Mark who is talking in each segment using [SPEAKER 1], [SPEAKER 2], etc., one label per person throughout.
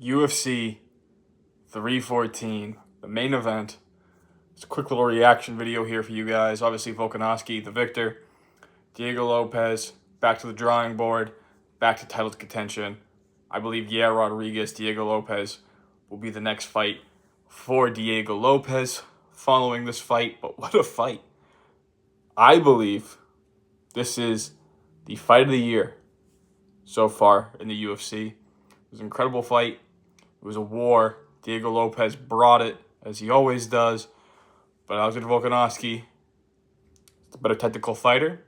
[SPEAKER 1] UFC 314, the main event. It's a quick little reaction video here for you guys. Obviously, Volkanovski, the victor. Diego Lopes, back to the drawing board, back to title contention. I believe Rodriguez, Diego Lopes will be the next fight for Diego Lopes following this fight. But what a fight. I believe this is the fight of the year so far in the UFC. It was an incredible fight. It was a war. Diego Lopes brought it, as he always does. But Alexander Volkanovski, the better technical fighter,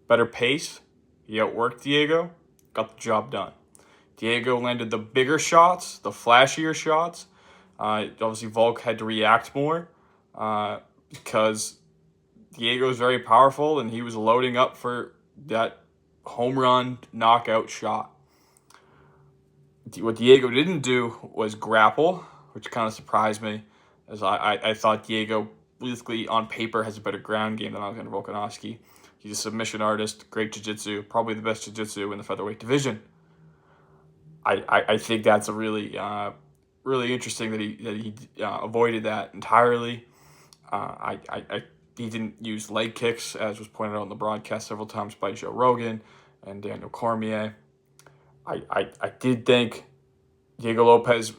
[SPEAKER 1] better pace. He outworked Diego, got the job done. Diego landed the bigger shots, the flashier shots. Obviously, Volk had to react more because Diego is very powerful, and he was loading up for that home run knockout shot. What Diego didn't do was grapple, which kind of surprised me, as I thought Diego, basically on paper, has a better ground game than Alexander Volkanovski. He's a submission artist, great jiu-jitsu, probably the best jiu-jitsu in the featherweight division. I think that's a really interesting that he avoided that entirely. He didn't use leg kicks, as was pointed out on the broadcast several times by Joe Rogan and Daniel Cormier. I did think Diego Lopes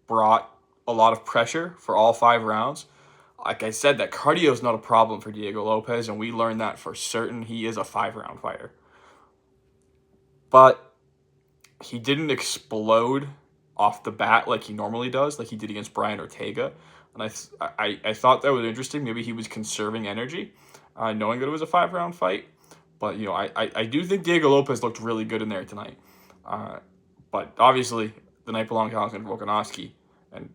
[SPEAKER 1] brought a lot of pressure for all 5 rounds. Like I said, that cardio is not a problem for Diego Lopes, and we learned that for certain. He is a 5-round fighter. But he didn't explode off the bat like he normally does, like he did against Brian Ortega. And I thought that was interesting. Maybe he was conserving energy, knowing that it was a 5-round fight. But, I do think Diego Lopes looked really good in there tonight. But obviously, the night belonged to Alexander Volkanovski. And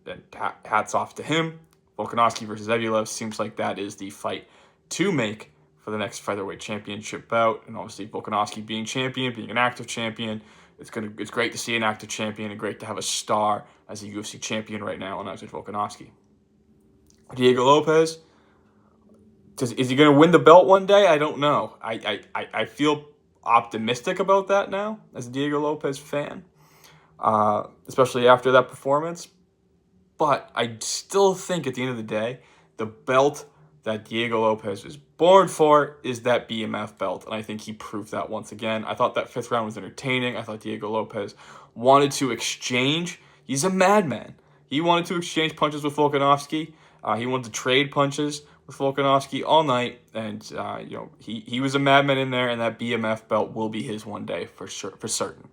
[SPEAKER 1] hats off to him. Volkanovski versus Evloev seems like that is the fight to make for the next featherweight championship bout. And obviously, Volkanovski being champion, being an active champion, it's great to see an active champion and great to have a star as a UFC champion right now on Alexander Volkanovski. Diego Lopes, is he going to win the belt one day? I don't know. I feel optimistic about that now as a Diego Lopes fan, especially after that performance. But I still think at the end of the day, the belt that Diego Lopes is born for is that BMF belt. And I think he proved that once again. I thought that 5th round was entertaining. I thought Diego Lopes wanted to exchange. He's a madman. He wanted to exchange punches with Volkanovski. He wanted to trade punches with Volkanovski all night. And, he was a madman in there, and that BMF belt will be his one day for sure, for certain.